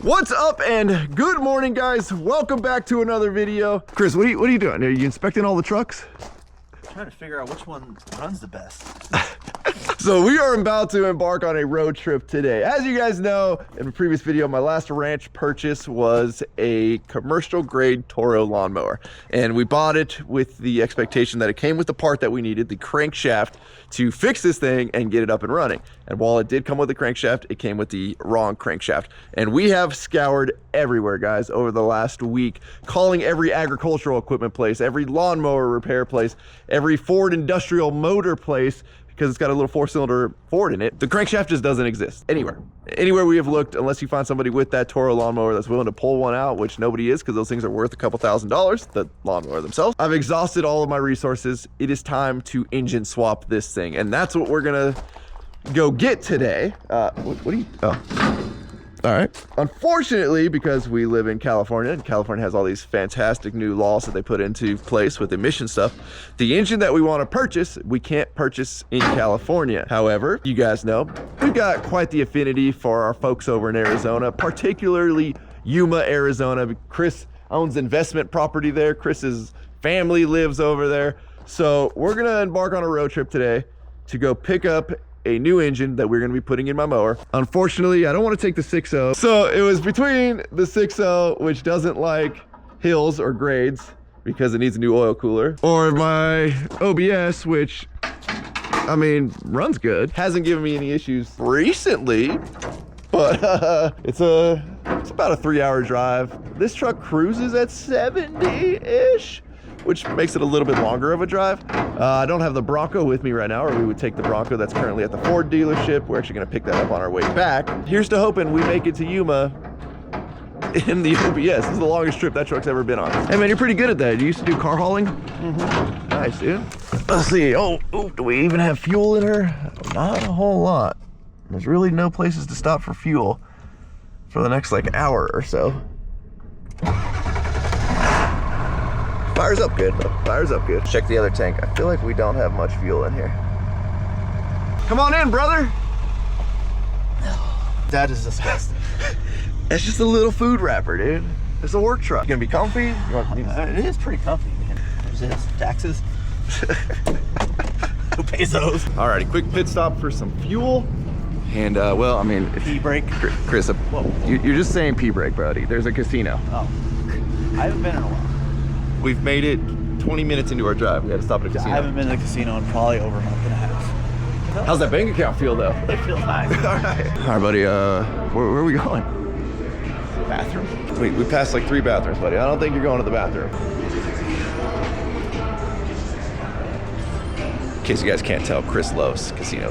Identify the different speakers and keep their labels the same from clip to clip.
Speaker 1: What's up and good morning, guys. Welcome back to another video. Chris, what are you doing? Are you inspecting all the trucks?
Speaker 2: I'm trying to figure out which one runs the best.
Speaker 1: So we are about to embark on a road trip today. As you guys know, in a previous video, my last ranch purchase was a commercial grade Toro lawnmower. And we bought it with the expectation that it came with the part that we needed, the crankshaft, to fix this thing and get it up and running. And while it did come with the crankshaft, it came with the wrong crankshaft. And we have scoured everywhere, guys, over the last week, calling every agricultural equipment place, every lawnmower repair place, every Ford industrial motor place, because it's got a little 4-cylinder Ford in it. The crankshaft just doesn't exist anywhere we have looked, unless you find somebody with that Toro lawnmower that's willing to pull one out, which nobody is, because those things are worth a couple $1,000s, the lawnmower themselves. I've exhausted all of my resources. It is time to engine swap this thing, and that's what we're gonna go get today. What do you, oh. All right. Unfortunately, because we live in California, and California has all these fantastic new laws that they put into place with emission stuff, the engine that we want to purchase, we can't purchase in California. However, you guys know, we've got quite the affinity for our folks over in Arizona, particularly Yuma, Arizona. Chris owns investment property there. Chris's family lives over there. So we're going to embark on a road trip today to go pick up a new engine that we're going to be putting in my mower. Unfortunately, I don't want to take the 6.0. So it was between the 6.0, which doesn't like hills or grades because it needs a new oil cooler, or my OBS, which, I mean, runs good. Hasn't given me any issues recently, but it's about a 3-hour drive. This truck cruises at 70-ish, which makes it a little bit longer of a drive. I don't have the Bronco with me right now, or we would take the Bronco that's currently at the Ford dealership. We're actually gonna pick that up on our way back. Here's to hoping we make it to Yuma in the OBS. This is the longest trip that truck's ever been on. Hey man, you're pretty good at that. You used to do car hauling? Mm-hmm. Nice, dude. Let's see, oh, do we even have fuel in her? Not a whole lot. There's really no places to stop for fuel for the next like hour or so. Fires up good, though. Fires up good. Check the other tank. I feel like we don't have much fuel in here. Come on in, brother.
Speaker 2: That is disgusting.
Speaker 1: It's just a little food wrapper, dude. It's a work truck. You gonna be comfy? You want
Speaker 2: It is pretty comfy, man. There's this. Taxes. Who pays those?
Speaker 1: Alrighty, quick pit stop for some fuel. And, well, I mean...
Speaker 2: P-brake.
Speaker 1: Chris, you're just saying P-brake, buddy. There's a casino.
Speaker 2: Oh. I haven't been in a while.
Speaker 1: We've made it 20 minutes into our drive. We had to stop at a casino.
Speaker 2: I haven't been to the casino in probably over a month and a half.
Speaker 1: How's that bank account feel, though?
Speaker 2: It feels nice.
Speaker 1: All right, buddy. Where are we going?
Speaker 2: Bathroom.
Speaker 1: We passed like 3 bathrooms, buddy. I don't think you're going to the bathroom. In case you guys can't tell, Chris loves casino.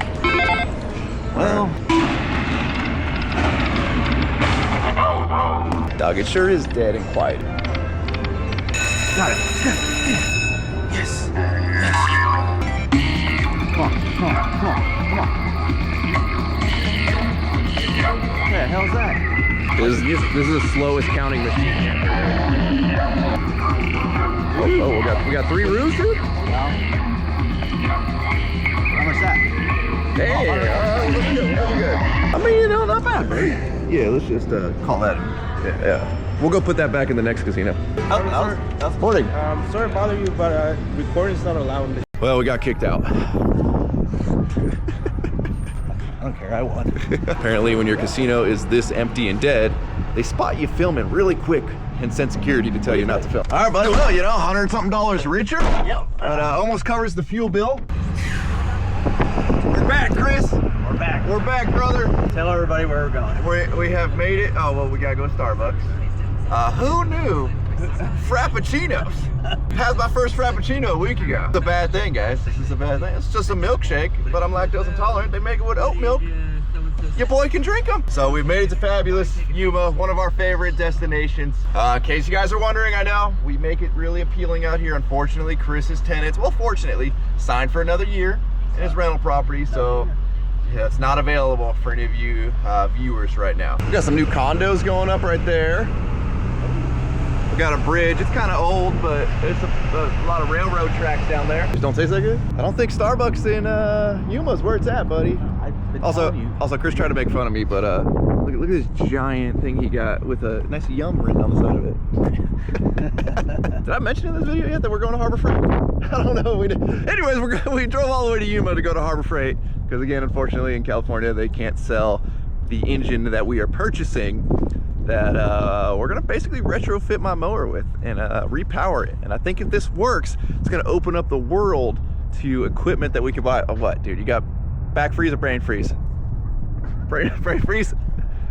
Speaker 2: Well,
Speaker 1: dog, it sure is dead and quiet.
Speaker 2: got it. Yes. Come on. What the hell's that?
Speaker 1: This is the slowest counting machine. Oh, we got 3 roos, dude?
Speaker 2: Well, how much that?
Speaker 1: Hey, looking good. I mean, you know, not bad, man. Yeah, let's just call that. Yeah. We'll go put that back in the next casino. Morning.
Speaker 3: Sorry to bother you, but recording's not allowed.
Speaker 1: Well, we got kicked out.
Speaker 2: I don't care, I won.
Speaker 1: Apparently, when your casino is this empty and dead, they spot you filming really quick and send security to tell you not to film. All right, buddy. Well, you know, $100-something richer.
Speaker 2: Yep.
Speaker 1: But almost covers the fuel bill. We're back, Chris.
Speaker 2: We're back.
Speaker 1: We're back, brother.
Speaker 2: Tell everybody where we're going.
Speaker 1: We have made it. Oh, well, we gotta go to Starbucks. Who knew Frappuccinos? Had my first Frappuccino a week ago. It's a bad thing, guys. This is a bad thing. It's just a milkshake, but I'm lactose intolerant. They make it with oat milk. Your boy can drink them. So we've made it to fabulous Yuma, one of our favorite destinations. In case you guys are wondering, I know, we make it really appealing out here. Unfortunately, Chris's tenants, well, fortunately, signed for another year in his rental property, so yeah, it's not available for any of you viewers right now. We got some new condos going up right there. We got a bridge. It's kind of old, but it's a lot of railroad tracks down there. Just don't taste that good? I don't think Starbucks in Yuma's where it's at, buddy.
Speaker 2: I've been telling you.
Speaker 1: Also, Chris tried to make fun of me, but look at this giant thing he got with a nice Yum written on the side of it. Did I mention in this video yet that we're going to Harbor Freight? I don't know. We did. Anyways, we drove all the way to Yuma to go to Harbor Freight because, again, unfortunately in California they can't sell the engine that we are purchasing that we're gonna basically retrofit my mower with and repower it. And I think if this works, it's gonna open up the world to equipment that we can buy. Oh, what, dude? You got back freeze or brain freeze? Brain freeze?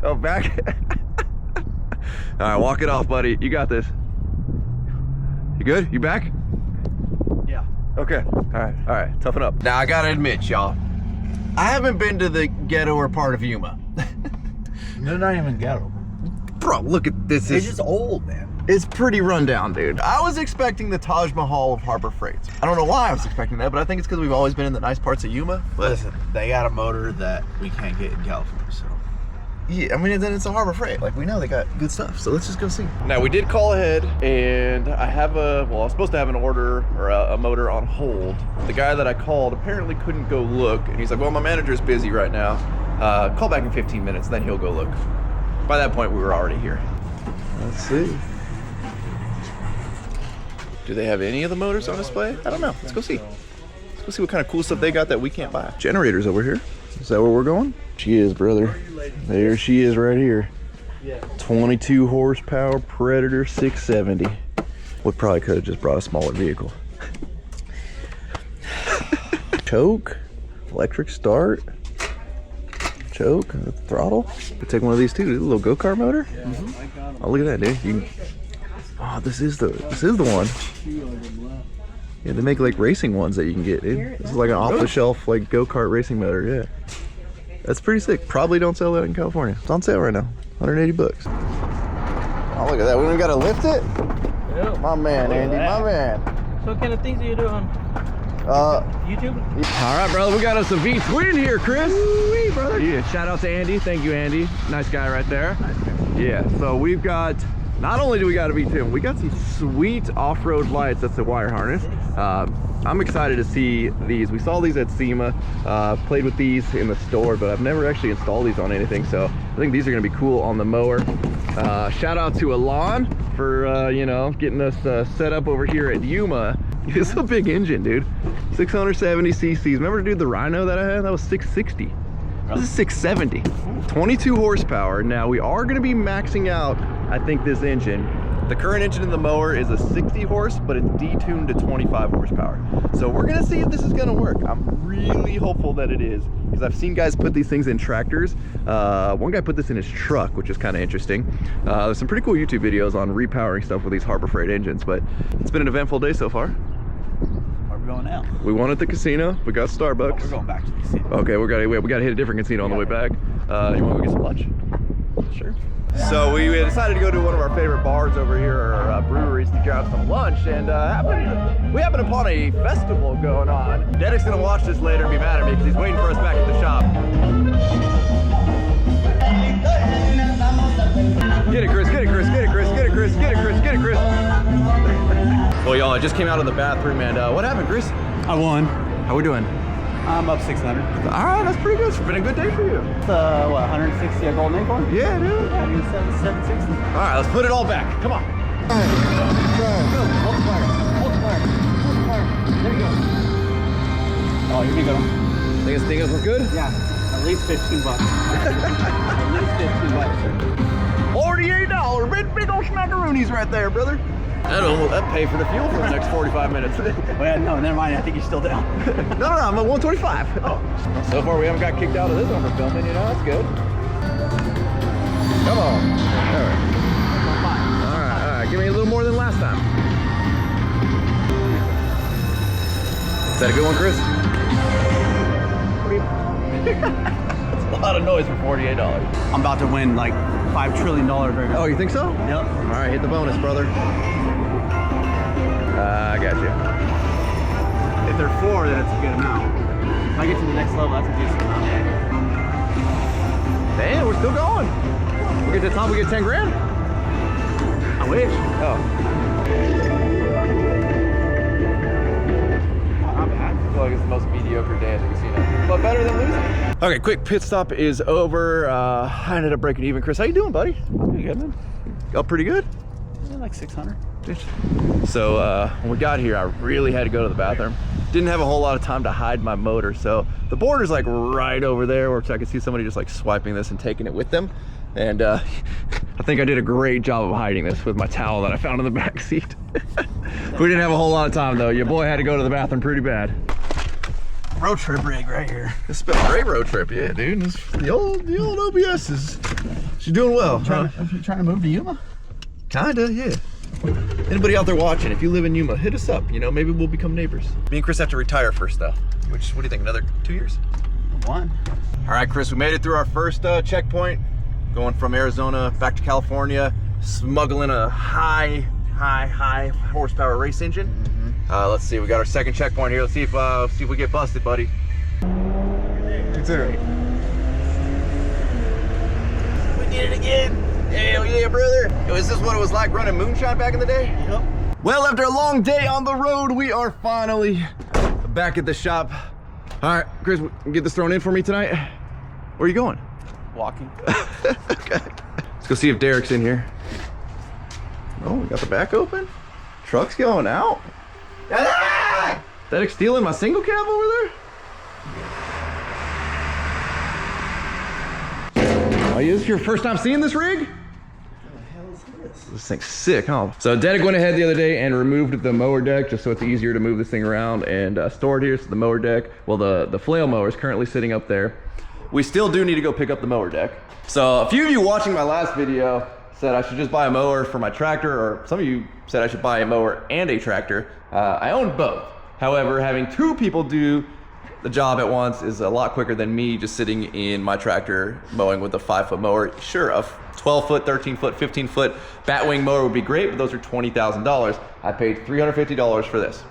Speaker 1: Oh, back. All right, walk it off, buddy. You got this. You good? You back?
Speaker 2: Yeah.
Speaker 1: Okay. All right. Toughen up. Now I gotta admit, y'all, I haven't been to the ghettoer part of Yuma.
Speaker 2: They're not even ghetto.
Speaker 1: Bro, look at this.
Speaker 2: It's just old, man.
Speaker 1: It's pretty run down, dude. I was expecting the Taj Mahal of Harbor Freights. I don't know why I was expecting that, but I think it's because we've always been in the nice parts of Yuma. But
Speaker 2: Listen, they got a motor that we can't get in California, so.
Speaker 1: yeah, I mean, then it's a Harbor Freight. Like, we know they got good stuff, so let's just go see. Now, we did call ahead, and I have I was supposed to have an order or a motor on hold. The guy that I called apparently couldn't go look, and he's like, well, my manager's busy right now. Call back in 15 minutes, then he'll go look. By that point, we were already here. Let's see. Do they have any of the motors on display? I don't know. Let's go see. Let's go see what kind of cool stuff they got that we can't buy. Generators over here. Is that where we're going? She is, brother. There she is right here. 22 horsepower Predator 670. We probably could have just brought a smaller vehicle. Choke, electric start. Choke, throttle. We'll take one of these too. A little go-kart motor. Oh, look at that, dude. Oh, this is the one. Yeah, they make like racing ones that you can get, dude. This is like an off-the-shelf like go-kart racing motor. Yeah, that's pretty sick. Probably don't sell that in California. It's on sale right now. 180 bucks. Oh, look at that. We don't gotta lift it.
Speaker 3: Yep.
Speaker 1: My man, Andy. My man.
Speaker 3: So what kind of things are you doing? YouTube?
Speaker 1: All right, brother, we got us a V-twin here, Chris.
Speaker 3: Woo-wee, brother.
Speaker 1: Yeah, shout out to Andy. Thank you, Andy. Nice guy right there. Yeah, so we've got, not only do we got a V-twin, we got some sweet off-road lights. That's the wire harness. I'm excited to see these. We saw these at SEMA, played with these in the store, but I've never actually installed these on anything, so I think these are gonna be cool on the mower. Shout out to Alon for, you know, getting us set up over here at Yuma. It's a big engine, dude. 670 cc's. Remember, dude, the Rhino that I had? That was 660. This is 670. 22 horsepower. Now, we are going to be maxing out, I think, this engine. The current engine in the mower is a 60 horse, but it's detuned to 25 horsepower. So we're going to see if this is going to work. I'm really hopeful that it is, because I've seen guys put these things in tractors. One guy put this in his truck, which is kind of interesting. There's some pretty cool YouTube videos on repowering stuff with these Harbor Freight engines, but it's been an eventful day so far.
Speaker 2: Going now.
Speaker 1: We won at the casino. We got Starbucks.
Speaker 2: Oh, we're going back to the casino.
Speaker 1: Okay, we gotta hit a different casino on the way back. You want to go get some lunch? Sure. So we decided to go to one of our favorite bars over here, or breweries, to grab some lunch, and we happened upon a festival going on. Dedek's gonna watch this later and be mad at me because he's waiting for us back at the shop. Get it, Chris. Get it, Chris. Get it, Chris. Get it, Chris. Get it, Chris. Get it, Chris. Well, y'all, I just came out of the bathroom, and what happened, Chris?
Speaker 2: I won.
Speaker 1: How we doing?
Speaker 2: I'm up 600.
Speaker 1: All right, that's pretty good. It's been a good day for you.
Speaker 2: It's what, 160 a golden acorn?
Speaker 1: Yeah, dude.
Speaker 2: Yeah, I mean, 760.
Speaker 1: All right, let's put it all back. Come on.
Speaker 2: Go, multiplier. There you go. Oh, here we go.
Speaker 1: Think this was good?
Speaker 2: Yeah, at least 15 bucks. At least 15 bucks.
Speaker 1: $48. Big old smackaroonies right there, brother. That'd pay for the fuel for the next 45 minutes.
Speaker 2: Well, no, never mind. I think you're still down.
Speaker 1: No, I'm at 125. Oh. So far, we haven't got kicked out of this one for filming, you know? That's good. Come on. All right. Give me a little more than last time. Is that a good one, Chris? That's a lot of noise for $48.
Speaker 2: I'm about to win like $5 trillion right now.
Speaker 1: Oh, you think so?
Speaker 2: Yep.
Speaker 1: All right, hit the bonus, brother. I got you.
Speaker 2: If they're 4, then it's a good amount. If I get to the next level, that's a decent amount.
Speaker 1: Damn, we're still going. We get to the top, we get 10 grand?
Speaker 2: I wish.
Speaker 1: Oh.
Speaker 2: Not bad.
Speaker 1: Well, like it's the most mediocre day at the casino, but better than losing. Okay, quick pit stop is over. I ended up breaking even. Chris, how you doing, buddy? You good, man? Up pretty good?
Speaker 2: Yeah, like 600.
Speaker 1: So when we got here, I really had to go to the bathroom. Didn't have a whole lot of time to hide my motor. So the border's like right over there, which I could see somebody just like swiping this and taking it with them. And I think I did a great job of hiding this with my towel that I found in the back seat. We didn't have a whole lot of time though. Your boy had to go to the bathroom pretty bad.
Speaker 2: Road trip rig right here.
Speaker 1: It's been a great road trip, yeah, dude. The old OBS is, she's doing well.
Speaker 2: Trying to move to Yuma?
Speaker 1: Kinda, yeah. Anybody out there watching, if you live in Yuma, hit us up. You know, maybe we'll become neighbors. Me and Chris have to retire first though. What do you think, another 2 years?
Speaker 2: 1.
Speaker 1: All right, Chris, we made it through our first checkpoint. Going from Arizona back to California, smuggling a high horsepower race engine. Let's see, we got our second checkpoint here. Let's see if we get busted, buddy.
Speaker 2: Consider it.
Speaker 1: We did it again. Hell yeah, brother. Yo, is this what it was like running moonshine back in the day?
Speaker 2: Yep.
Speaker 1: Well, after a long day on the road, we are finally back at the shop. All right, Chris, get this thrown in for me tonight. Where are you going?
Speaker 2: Walking.
Speaker 1: Okay. Let's go see if Derek's in here. Oh, we got the back open. Truck's going out. Derek stealing my single cab over there? Oh, is this your first time seeing this rig?
Speaker 2: What the hell is this?
Speaker 1: This thing's sick, huh? So Derek went ahead the other day and removed the mower deck just so it's easier to move this thing around and store it here. So the mower deck, well, the flail mower is currently sitting up there. We still do need to go pick up the mower deck. So a few of you watching my last video said I should just buy a mower for my tractor, or some of you said I should buy a mower and a tractor. I own both. However, having 2 people do the job at once is a lot quicker than me just sitting in my tractor mowing with a 5-foot mower. Sure, a 12-foot, 13-foot, 15-foot batwing mower would be great, but those are $20,000. I paid $350 for this.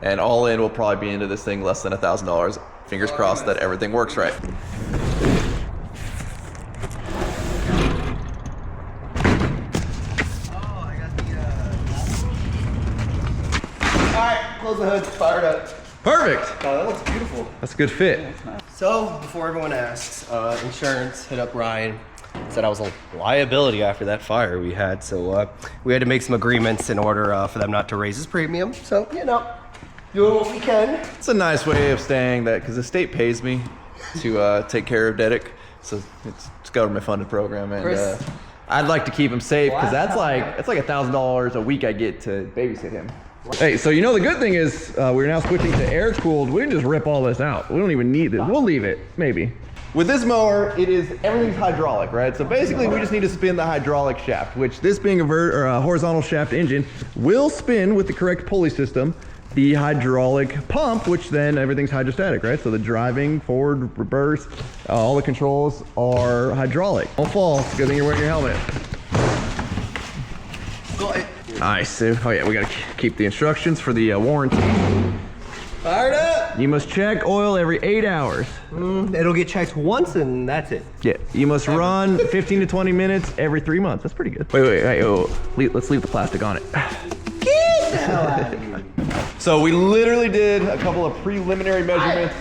Speaker 1: And all in, we'll probably be into this thing less than $1,000. Fingers crossed that everything works right.
Speaker 4: Alright, close the hood, fire it up.
Speaker 1: Perfect.
Speaker 4: Oh, that looks beautiful.
Speaker 1: That's a good fit.
Speaker 4: So, before everyone asks, insurance hit up Ryan. Said I was a liability after that fire we had, so we had to make some agreements in order for them not to raise his premium. So, you know, doing what we can.
Speaker 1: It's a nice way of staying that, because the state pays me to take care of Derek. So it's a government funded program, and I'd like to keep him safe, because that's like $1,000 a week I get to babysit him. Hey, so you know the good thing is we're now switching to air cooled. We can just rip all this out. We don't even need this. We'll leave it, maybe. With this mower, everything's hydraulic, right? So basically we just need to spin the hydraulic shaft, which this being a horizontal shaft engine will spin with the correct pulley system. The hydraulic pump, which then everything's hydrostatic, right? So the driving, forward, reverse, all the controls are hydraulic. Don't fall, it's a good thing you're wearing your helmet. Nice. Oh yeah, we gotta keep the instructions for the warranty.
Speaker 4: Fired up!
Speaker 1: You must check oil every 8 hours.
Speaker 4: It'll get checked once and that's it.
Speaker 1: Yeah, you must run 15 to 20 minutes every 3 months. That's pretty good. Wait, let's leave the plastic on it.
Speaker 4: Get the hell out of here.
Speaker 1: So we literally did a couple of preliminary measurements.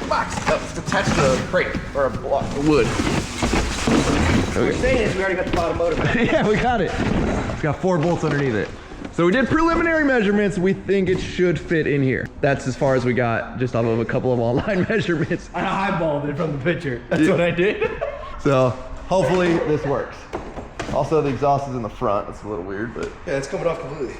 Speaker 1: Box, it's attached to a crate or a block of wood.
Speaker 4: What we're saying is we already got the bottom motor back.
Speaker 1: Yeah, we got it. It's got 4 bolts underneath it. So we did preliminary measurements. We think it should fit in here. That's as far as we got, just off of a couple of online measurements.
Speaker 4: I eyeballed it from the picture. That's what I did.
Speaker 1: So hopefully this works. Also, the exhaust is in the front. It's a little weird, but
Speaker 4: yeah, it's coming off completely.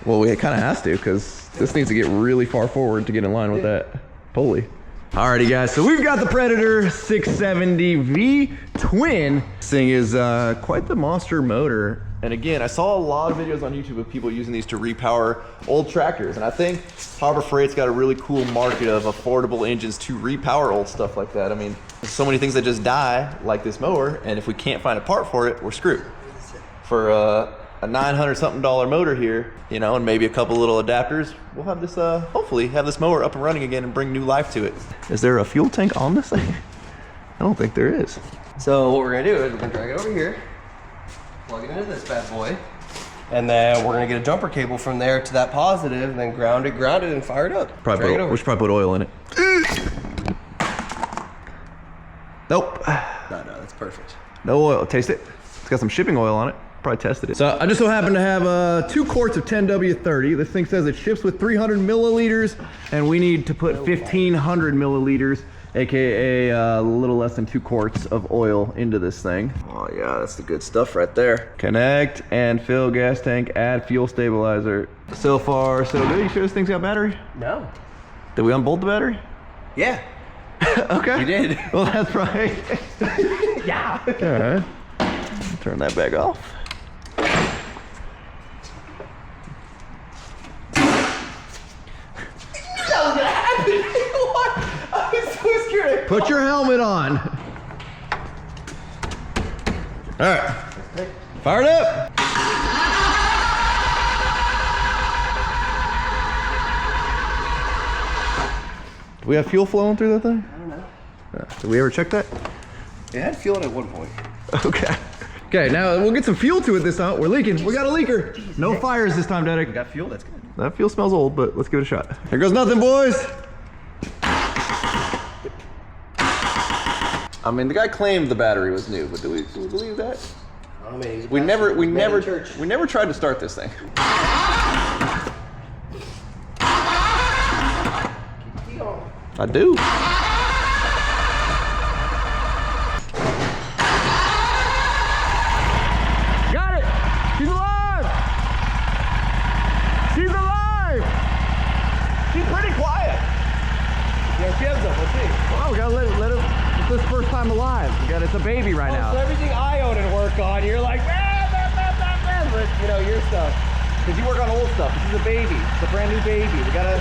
Speaker 1: well, it kind of has to, because this needs to get really far forward to get in line with that pulley. Alrighty guys, so we've got the Predator 670V Twin. This thing is quite the monster motor. And again, I saw a lot of videos on YouTube of people using these to repower old tractors. And I think Harbor Freight's got a really cool market of affordable engines to repower old stuff like that. I mean, there's so many things that just die, like this mower, and if we can't find a part for it, we're screwed. For a $900 something motor here, you know, and maybe a couple little adapters, we'll have this, hopefully have this mower up and running again and bring new life to it. Is there a fuel tank on this thing? I don't think there is.
Speaker 4: So what we're gonna do is we're gonna drag it over here, plug it into this bad boy, And then we're gonna get a jumper cable from there to that positive, and then ground it, and fire it up.
Speaker 1: We should probably put oil in it. Nope.
Speaker 4: No, that's perfect.
Speaker 1: No oil. Taste it. It's got some shipping oil on it. Probably tested it. So I just so happen to have 2 quarts of 10W30. This thing says it ships with 300 milliliters, and we need to put 1,500 milliliters, aka a little less than 2 quarts of oil into this thing. Oh yeah, that's the good stuff right there. Connect and fill gas tank, add fuel stabilizer. So far, so good. You sure this thing's got battery?
Speaker 4: No.
Speaker 1: Did we unbolt the battery?
Speaker 4: Yeah.
Speaker 1: Okay.
Speaker 4: You did.
Speaker 1: Well, that's right.
Speaker 4: Yeah.
Speaker 1: All right. Turn that back off.
Speaker 4: That was gonna happen. What? I was so scared.
Speaker 1: Put your helmet on. All right. Fire it up. Do we have fuel flowing through that thing?
Speaker 4: I don't know.
Speaker 1: Did we ever check that?
Speaker 4: It had fuel at one point.
Speaker 1: Okay. Okay, now we'll get some fuel to it this time. We're leaking. We got a leaker. No fires this time, Daddy.
Speaker 4: We got fuel, that's good.
Speaker 1: That fuel smells old, but let's give it a shot. Here goes nothing, boys. I mean, the guy claimed the battery was new, but do we believe that?
Speaker 4: I mean,
Speaker 1: We never tried to start this thing. I do. Got it! She's alive! She's alive! She's pretty quiet.
Speaker 4: Yeah, she has them, let's see.
Speaker 1: Oh, we gotta let her. It's this first time alive. It's a baby right now.
Speaker 4: So everything I own and work on, you're like, but you know, your stuff.
Speaker 1: Because you work on old stuff. This is a baby. It's a brand new baby. We gotta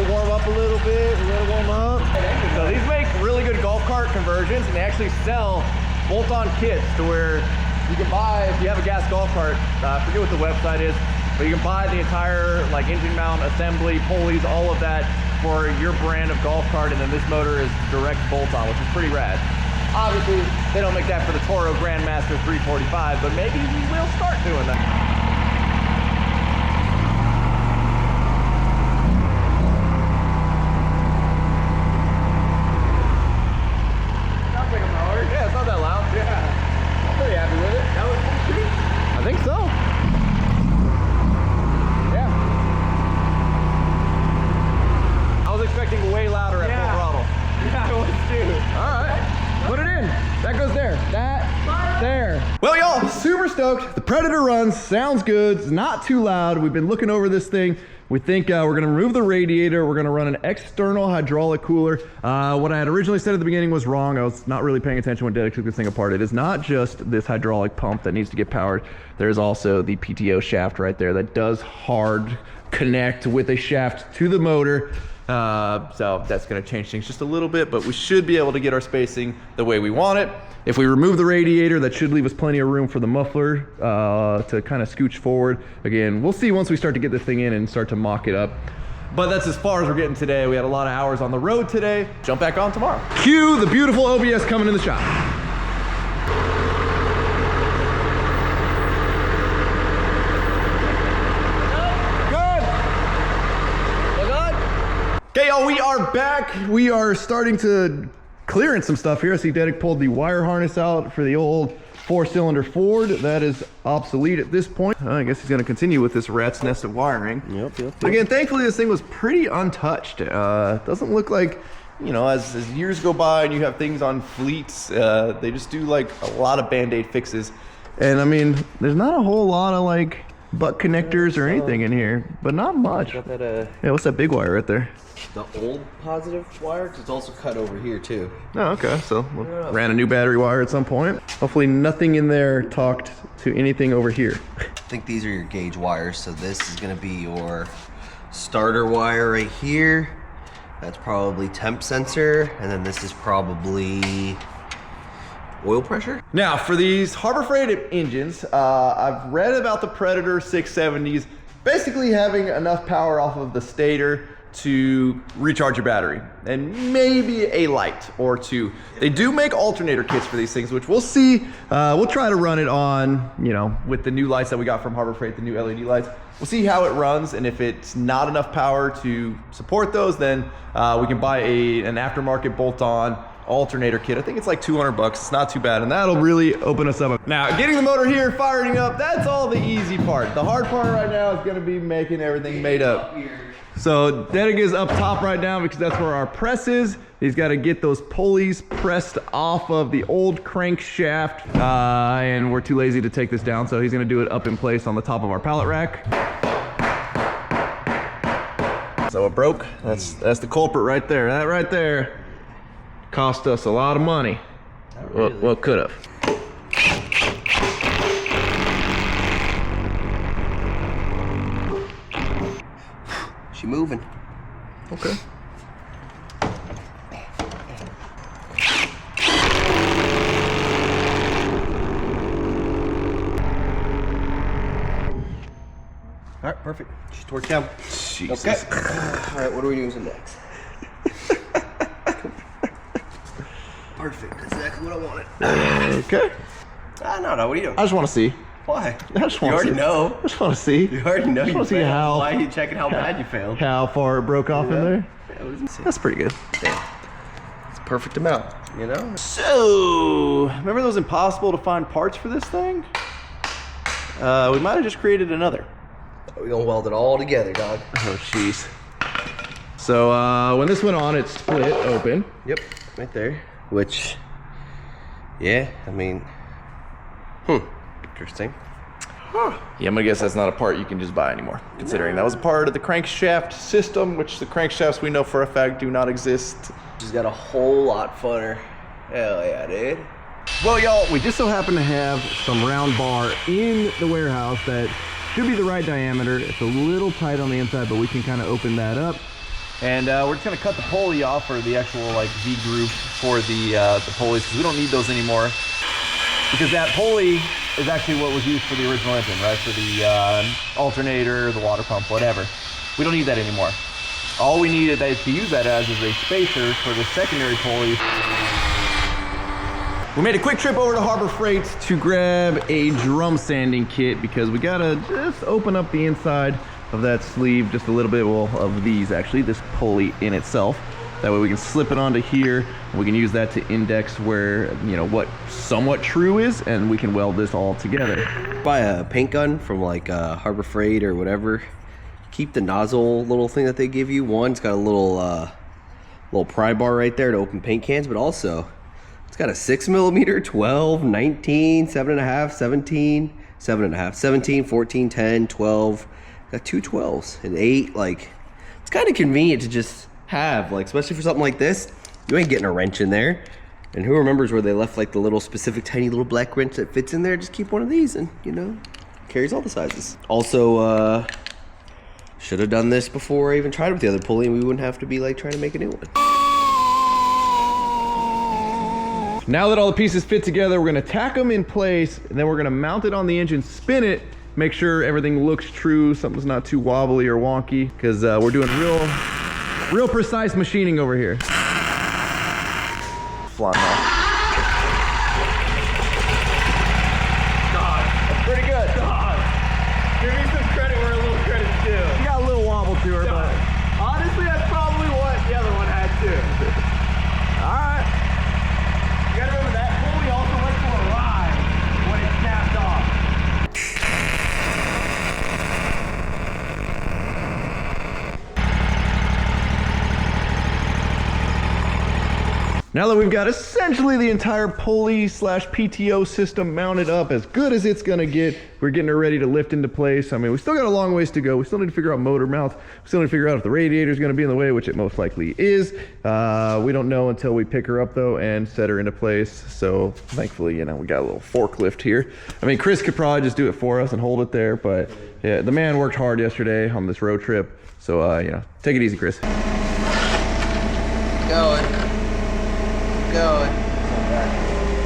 Speaker 1: warm up a little bit. We gotta warm up. So these make really good golf cart conversions, and they actually sell bolt-on kits to where you can buy, if you have a gas golf cart, I forget what the website is, but you can buy the entire like engine mount, assembly, pulleys, all of that for your brand of golf cart, and then this motor is direct bolt-on, which is pretty rad. Obviously, they don't make that for the Toro Grandmaster 345, but maybe we will start doing that. I think so. Yeah. I was expecting way louder at full throttle.
Speaker 4: Yeah, I was too.
Speaker 1: All right, put it in. That goes there. That there. Well, y'all, super stoked. The Predator runs, sounds good. It's not too loud. We've been looking over this thing. We think we're gonna remove the radiator. We're gonna run an external hydraulic cooler. What I had originally said at the beginning was wrong. I was not really paying attention when Derek took this thing apart. It is not just this hydraulic pump that needs to get powered. There's also the PTO shaft right there that does hard connect with a shaft to the motor. So that's gonna change things just a little bit, but we should be able to get our spacing the way we want it. If we remove the radiator, that should leave us plenty of room for the muffler to kind of scooch forward. Again, we'll see once we start to get this thing in and start to mock it up. But that's as far as we're getting today. We had a lot of hours on the road today. Jump back on tomorrow. Cue the beautiful OBS coming in the shop. Okay, y'all, we are back. We are starting to clearance some stuff here. I see Dedic pulled the wire harness out for the old 4-cylinder Ford. That is obsolete at this point. I guess he's gonna continue with this rat's nest of wiring. Yep. Again, thankfully this thing was pretty untouched. Doesn't look like, you know, as years go by and you have things on fleets, they just do like a lot of Band-Aid fixes. And I mean, there's not a whole lot of like butt connectors or anything in here, but not much.
Speaker 4: Got that,
Speaker 1: yeah, what's that big wire right there?
Speaker 4: The old positive wire, because it's also cut over here too.
Speaker 1: Oh, okay, so we ran a new battery wire at some point. Hopefully nothing in there talked to anything over here.
Speaker 4: I think these are your gauge wires, so this is gonna be your starter wire right here. That's probably temp sensor, and then this is probably oil pressure.
Speaker 1: Now, for these Harbor Freight engines, I've read about the Predator 670s basically having enough power off of the stator to recharge your battery, and maybe a light or two. They do make alternator kits for these things, which we'll see. We'll try to run it on, you know, with the new lights that we got from Harbor Freight, the new LED lights. We'll see how it runs, and if it's not enough power to support those, then we can buy an aftermarket bolt-on alternator kit. I think it's like 200 bucks. It's not too bad, and that'll really open us up. Now, getting the motor here, firing up, that's all the easy part. The hard part right now is gonna be making everything made up. So Dedic is up top right now because that's where our press is. He's got to get those pulleys pressed off of the old crankshaft, and we're too lazy to take this down, so he's gonna do it up in place on the top of our pallet rack. So it broke. That's the culprit right there. That right there cost us a lot of money. Really. Well, could have.
Speaker 4: She moving.
Speaker 1: Okay.
Speaker 4: All right, perfect. She's torqued down.
Speaker 1: Jesus.
Speaker 4: Okay. All right, what are we doing next? Perfect. That's exactly what I wanted.
Speaker 1: Okay.
Speaker 4: No. What are you doing?
Speaker 1: I just want to see.
Speaker 4: Why?
Speaker 1: I just want
Speaker 4: You
Speaker 1: to see.
Speaker 4: already know.
Speaker 1: I just want to see.
Speaker 4: You already know.
Speaker 1: I just want to see how.
Speaker 4: Why are you checking how bad you failed?
Speaker 1: How far it broke off in there.
Speaker 4: Yeah,
Speaker 1: That's pretty good.
Speaker 4: Damn. It's a perfect amount, you know?
Speaker 2: So, remember those impossible to find parts for this thing? We might have just created another.
Speaker 4: We're gonna weld it all together, dog.
Speaker 1: Oh, jeez. So when this went on, it split open.
Speaker 4: Yep, right there. Which, yeah, I mean, interesting.
Speaker 1: Yeah, I'm gonna guess that's not a part you can just buy anymore, considering that was a part of the crankshaft system, which the crankshafts we know for a fact do not exist.
Speaker 4: She's got a whole lot funner. Hell yeah, dude.
Speaker 1: Well, y'all, we just so happen to have some round bar in the warehouse that should be the right diameter. It's a little tight on the inside, but we can kind of open that up.
Speaker 2: And we're just gonna cut the pulley off, or the actual like V groove for the pulleys, because we don't need those anymore. Because that pulley is actually what was used for the original engine, right? For the alternator, the water pump, whatever. We don't need that anymore. All we needed to use that as is a spacer for the secondary pulley.
Speaker 1: We made a quick trip over to Harbor Freight to grab a drum sanding kit because we gotta just open up the inside of that sleeve just a little bit, well, of these actually, this pulley in itself. That way we can slip it onto here, and we can use that to index where, you know, what somewhat true is, and we can weld this all together.
Speaker 4: Buy a paint gun from like Harbor Freight or whatever. Keep the nozzle little thing that they give you. One's got a little pry bar right there to open paint cans, but also it's got a 6mm, 12, 19, 7.5, 17, 7.5, 17, 14, 10, 12. Got two 12s and 8. Like, it's kind of convenient to just have, like, especially for something like this. You ain't getting a wrench in there. And who remembers where they left like the little specific tiny little black wrench that fits in there? Just keep one of these, and you know, carries all the sizes. Also, should have done this before I even tried with the other pulley, and we wouldn't have to be like trying to make a new one.
Speaker 1: Now that all the pieces fit together, we're gonna tack them in place, and then we're gonna mount it on the engine, spin it, make sure everything looks true, something's not too wobbly or wonky, because we're doing real precise machining over here. Flying off.
Speaker 2: That's pretty good. Give me some credit where a little credit's due.
Speaker 1: She got a little wobble to her, but
Speaker 2: honestly, that's probably what the other one had too.
Speaker 1: all right.
Speaker 2: You gotta remember that pulley also lets for a ride when it snaps off.
Speaker 1: Now that we've got essentially the entire pulley slash PTO system mounted up as good as it's gonna get, we're getting her ready to lift into place. I mean, we still got a long ways to go. We still need to figure out motor mounts. We still need to figure out if the radiator is gonna be in the way, which it most likely is. We don't know until we pick her up though and set her into place. So thankfully, you know, we got a little forklift here. I mean, Chris could probably just do it for us and hold it there, but yeah, the man worked hard yesterday on this road trip. So, you know, take it easy, Chris.
Speaker 4: Going.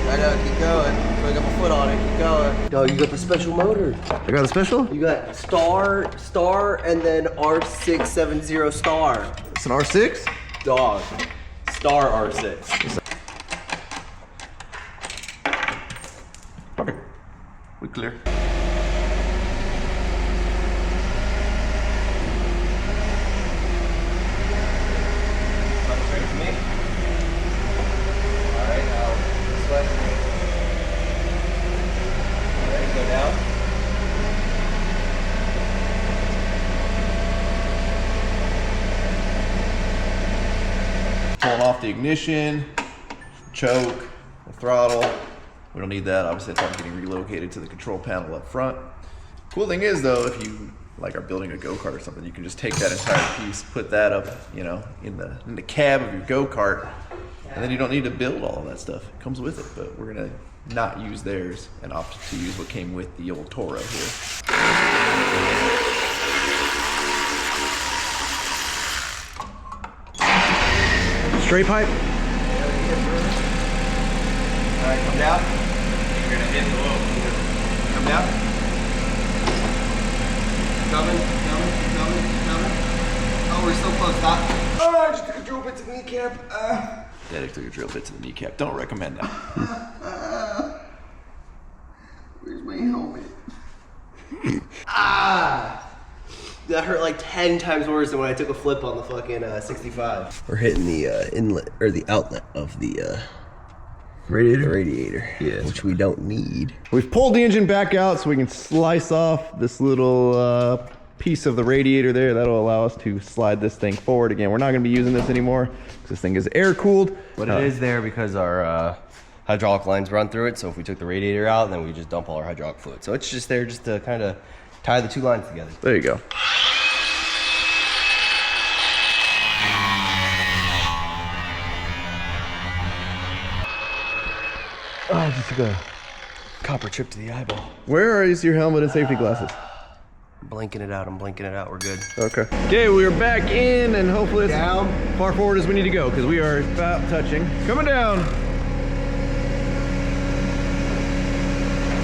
Speaker 4: I know, keep going. Put a couple foot on it, keep going. Oh, you got the special motor.
Speaker 1: I got a special?
Speaker 4: You got star, and then R670 star.
Speaker 1: It's an R6?
Speaker 4: Dog. Star R6.
Speaker 1: Okay. We clear. Pulling off the ignition, choke, the throttle. We don't need that. Obviously, it's all getting relocated to the control panel up front. Cool thing is, though, if you like are building a go-kart or something, you can just take that entire piece, put that up, you know, in the cab of your go-kart, and then you don't need to build all of that stuff. It comes with it, but we're gonna not use theirs and opt to use what came with the old Toro here.
Speaker 2: Straight pipe.
Speaker 4: Alright, come down. You're gonna hit the whoa. Come down. Coming. Oh, we're so close. Stop. Oh, I just took a drill bit to the kneecap.
Speaker 1: Daddy took a drill bit to the kneecap. Don't recommend that.
Speaker 4: Where's my helmet? That hurt like 10 times worse than when I took a flip on the fucking 65. We're hitting the inlet or the outlet of the radiator,
Speaker 1: Yes.
Speaker 4: which we don't need.
Speaker 1: We've pulled the engine back out so we can slice off this little piece of the radiator there. That'll allow us to slide this thing forward. Again, we're not going to be using this anymore because this thing is air cooled.
Speaker 4: But it is there because our hydraulic lines run through it. So if we took the radiator out, then we just dump all our hydraulic fluid. So it's just there just to kind of tie the two lines together.
Speaker 1: There you go.
Speaker 4: Oh, I just took a copper chip to the eyeball.
Speaker 1: Where is your helmet and safety glasses?
Speaker 4: I'm blinking it out. We're good.
Speaker 1: Okay. Okay, we are back in, and hopefully it's
Speaker 4: Down.
Speaker 1: far forward as we need to go because we are about touching. Coming down.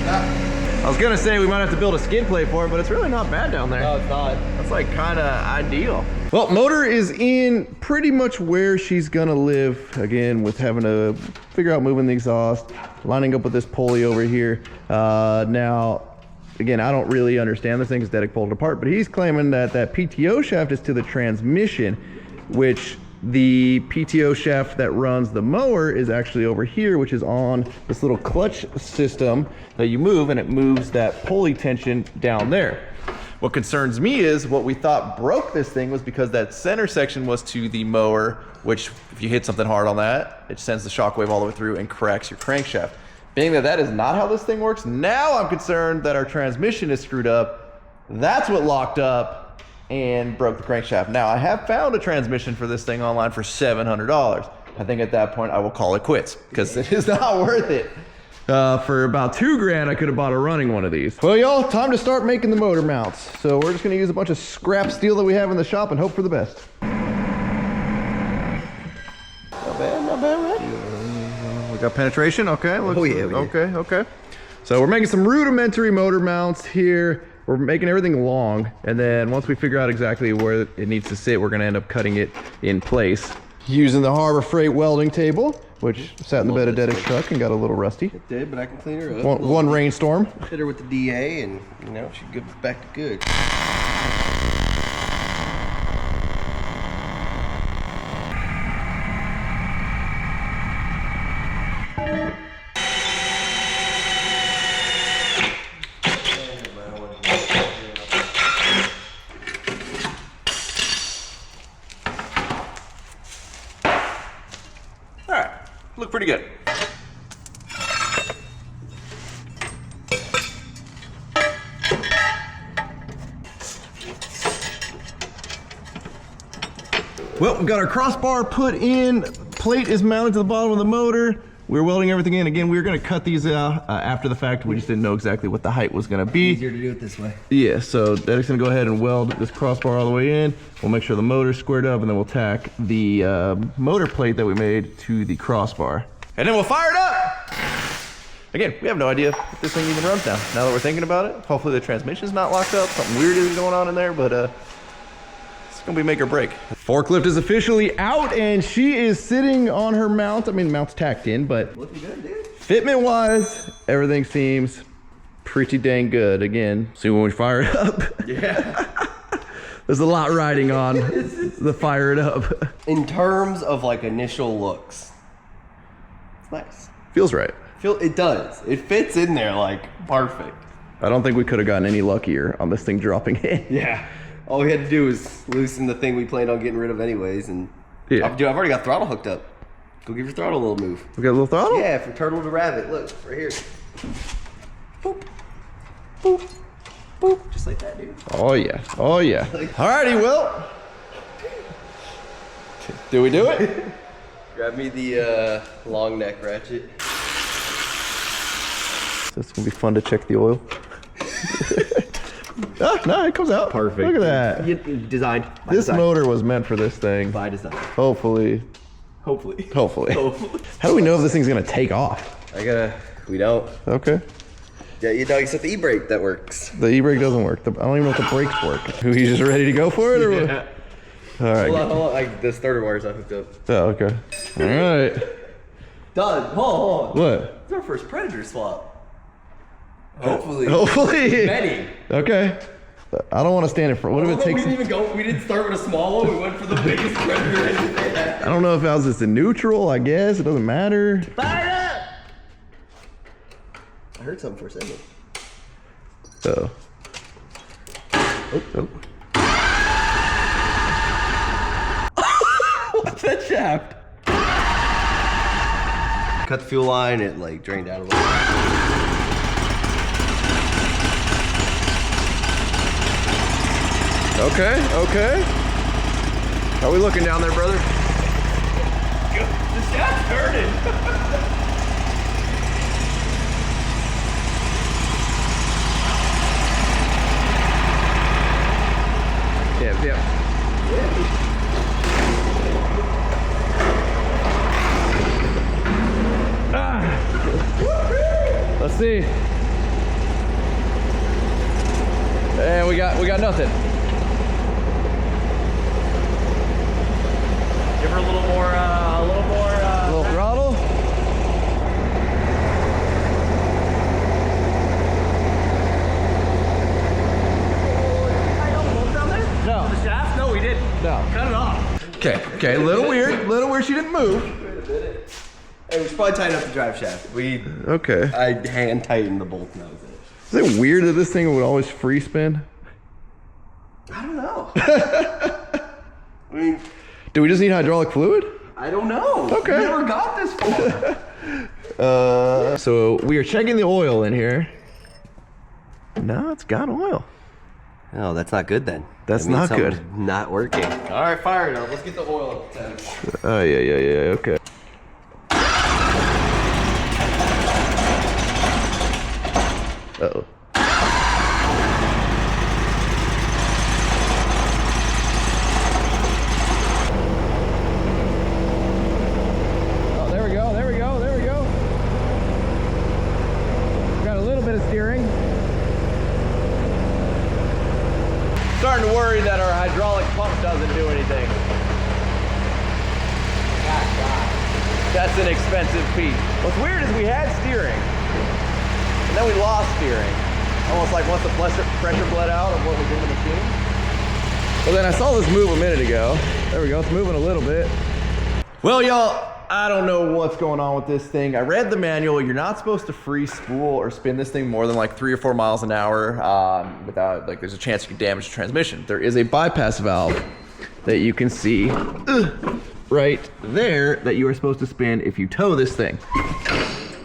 Speaker 1: I was gonna say we might have to build a skid plate for it, but it's really not bad down there.
Speaker 4: No, it's not.
Speaker 1: That's like kind of ideal. Well, motor is in pretty much where she's gonna live. Again, with having to figure out moving the exhaust, lining up with this pulley over here. Now, again, I don't really understand this thing because Dedic pulled it apart, but he's claiming that that PTO shaft is to the transmission, which the PTO shaft that runs the mower is actually over here, which is on this little clutch system that you move, and it moves that pulley tension down there. What concerns me is what we thought broke this thing was because that center section was to the mower, which if you hit something hard on that, it sends the shockwave all the way through and cracks your crankshaft. Being that that is not how this thing works, now I'm concerned that our transmission is screwed up. That's what locked up and broke the crankshaft. Now, I have found a transmission for this thing online for $700. I think at that point I will call it quits because it is not worth it. For about $2,000, I could have bought a running one of these. Well, y'all, time to start making the motor mounts. So we're just gonna use a bunch of scrap steel that we have in the shop and hope for the best. Not bad, right? We got penetration, okay. Looks,
Speaker 4: Oh, yeah, we did.
Speaker 1: okay. So we're making some rudimentary motor mounts here. We're making everything long, and then once we figure out exactly where it needs to sit, we're gonna end up cutting it in place. Using the Harbor Freight welding table, which sat in the bed of Dedic's truck and got a little rusty.
Speaker 4: It did, but I can clean her up.
Speaker 1: One rainstorm.
Speaker 4: Hit her with the DA, and you know she goes back to good.
Speaker 1: All right, look pretty good. Well, we got our crossbar put in. Plate is mounted to the bottom of the motor. We're welding everything in. Again, we were gonna cut these out after the fact. We just didn't know exactly what the height was gonna be.
Speaker 4: Easier to do it this way.
Speaker 1: Yeah, so Dedic's gonna go ahead and weld this crossbar all the way in. We'll make sure the motor's squared up, and then we'll tack the motor plate that we made to the crossbar. And then we'll fire it up! Again, we have no idea if this thing even runs now. Now that we're thinking about it, hopefully the transmission's not locked up. Something weird is going on in there, but it's gonna be make or break. Forklift is officially out and she is sitting on her mount. I mean, mount's tacked in, but
Speaker 4: Looking good, dude.
Speaker 1: fitment-wise, everything seems pretty dang good. Again, see when we fire it up.
Speaker 4: Yeah.
Speaker 1: There's a lot riding on the fire it up.
Speaker 4: In terms of like initial looks, it's nice.
Speaker 1: Feels right.
Speaker 4: It does. It fits in there like perfect.
Speaker 1: I don't think we could have gotten any luckier on this thing dropping in.
Speaker 4: Yeah. All we had to do was loosen the thing we planned on getting rid of anyways, and
Speaker 1: Yeah.
Speaker 4: Dude, I've already got throttle hooked up. Go give your throttle a little move.
Speaker 1: We got a little throttle?
Speaker 4: Yeah, from turtle to rabbit. Look, right here. Boop. Boop. Boop. Just like that, dude.
Speaker 1: Oh yeah. Oh yeah. Alrighty, Will. Do we do it?
Speaker 4: Grab me the long neck ratchet.
Speaker 1: This will be fun to check the oil. Ah, no, it comes out.
Speaker 4: Perfect.
Speaker 1: Look at that.
Speaker 4: Designed. By
Speaker 1: This
Speaker 4: design.
Speaker 1: motor was meant for this thing.
Speaker 4: By design.
Speaker 1: Hopefully.
Speaker 4: Hopefully.
Speaker 1: Hopefully.
Speaker 4: Hopefully.
Speaker 1: How do we know if this thing's gonna take off?
Speaker 4: We don't.
Speaker 1: Okay.
Speaker 4: Yeah, you know, except the e-brake that works.
Speaker 1: The e-brake doesn't work. I don't even know if the brakes work. He's just ready to go for it, or what?
Speaker 4: Yeah.
Speaker 1: All right.
Speaker 4: Hold on. Like, the starter wire's not hooked up.
Speaker 1: Oh, okay. All right.
Speaker 4: Done. Hold on.
Speaker 1: What?
Speaker 4: It's our first Predator swap. Hopefully.
Speaker 1: Hopefully.
Speaker 4: Many.
Speaker 1: Okay. I don't want to stand in front. What if it takes?
Speaker 4: We didn't even go. We didn't start with a small one. We went for the biggest Predator.
Speaker 1: I don't know if I was just in neutral. I guess it doesn't matter.
Speaker 4: Fire up! I heard something for a second.
Speaker 1: Oh. Oh. What's that shaft?
Speaker 4: Cut the fuel line. It like drained out a little.
Speaker 1: Okay. Okay. How we looking down there, brother?
Speaker 4: The shaft's burning.
Speaker 1: Yeah. Let's see. And we got nothing.
Speaker 3: Give her a little more,
Speaker 1: A little throttle. No.
Speaker 3: the shaft? No, we didn't.
Speaker 1: No.
Speaker 3: Cut it off.
Speaker 1: Okay. A little weird. She didn't move.
Speaker 4: Hey, we should probably tighten up the drive shaft.
Speaker 1: Okay.
Speaker 4: I hand tightened the bolt and that was it.
Speaker 1: Is it weird that this thing would always free spin?
Speaker 4: I don't know. I mean,
Speaker 1: Do we just need hydraulic fluid?
Speaker 4: I don't know.
Speaker 1: Okay.
Speaker 4: We never got this far.
Speaker 1: So we are checking the oil in here. No, it's got oil.
Speaker 4: No, that's not good then.
Speaker 1: That's
Speaker 4: That means
Speaker 1: not good.
Speaker 4: something's Not working. All right, fire it up. Let's get the oil up to 10.
Speaker 1: Oh, yeah, okay. Uh-oh. Oh, there we go. Got a little bit of steering. Starting to worry that our hydraulic pump doesn't do anything. That's an expensive piece. What's weird is we had steering, and then we lost steering. Almost like once the pressure bled out of what was in the machine. Well, then I saw this move a minute ago. There we go, it's moving a little bit. Well, y'all, I don't know what's going on with this thing. I read the manual. You're not supposed to free spool or spin this thing more than like 3 or 4 miles an hour without, like, there's a chance you could damage the transmission. There is a bypass valve that you can see right there that you are supposed to spin if you tow this thing.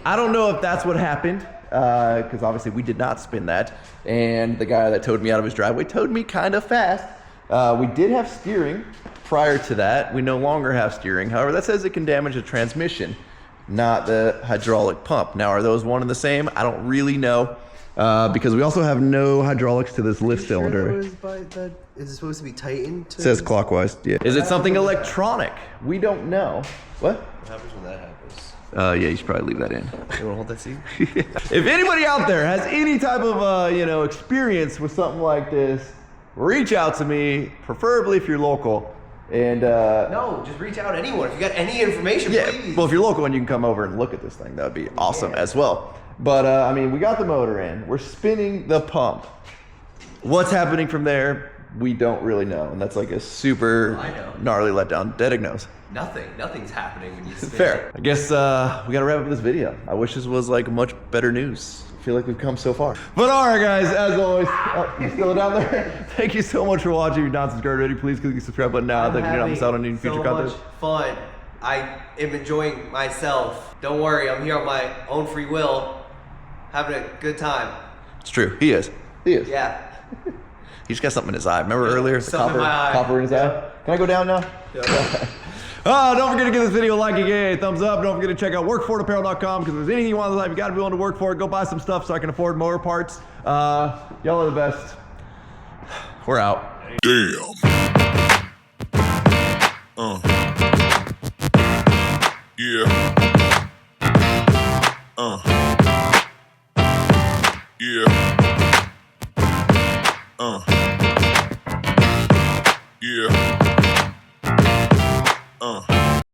Speaker 1: I don't know if that's what happened, because obviously we did not spin that, and the guy that towed me out of his driveway towed me kind of fast. We did have steering prior to that. We no longer have steering. However, that says it can damage the transmission, not the hydraulic pump. Now, are those one and the same? I don't really know, because we also have no hydraulics to this lift cylinder.
Speaker 4: Is it supposed to be tightened?
Speaker 1: It says clockwise, yeah. Is it something electronic? We don't know. What?
Speaker 4: What happens when that happens?
Speaker 1: Yeah, you should probably leave that in.
Speaker 4: You want to hold that seat?
Speaker 1: If anybody out there has any type of, you know, experience with something like this, reach out to me, preferably if you're local. And
Speaker 4: No, just reach out to anyone. If you got any information,
Speaker 1: yeah,
Speaker 4: please.
Speaker 1: well, if you're local and you can come over and look at this thing, that would be awesome as well. But I mean, we got the motor in. We're spinning the pump. What's happening from there, we don't really know. And that's like a super gnarly letdown. Deddick knows.
Speaker 4: Nothing's happening when you spin.
Speaker 1: Fair. I guess we gotta wrap up this video. I wish this was like much better news. I feel like we've come so far. But all right, guys, as always, you still down there? Thank you so much for watching. If you're not subscribed already, please click the subscribe button now. That you're not miss out on any future content.
Speaker 4: So much fun. I am enjoying myself. Don't worry, I'm here on my own free will, having a good time.
Speaker 1: It's true. He is. He is.
Speaker 4: Yeah.
Speaker 1: He's got something in his eye. Remember earlier? The
Speaker 4: Something in my eye.
Speaker 1: copper in his eye? Can I go down now?
Speaker 4: Yeah.
Speaker 1: Don't forget to give this video a like, a thumbs up. Don't forget to check out workforapparel.com because if there's anything you want in life, you got to be willing to work for it. Go buy some stuff so I can afford mower parts. Y'all are the best. We're out.
Speaker 5: Damn. Yeah.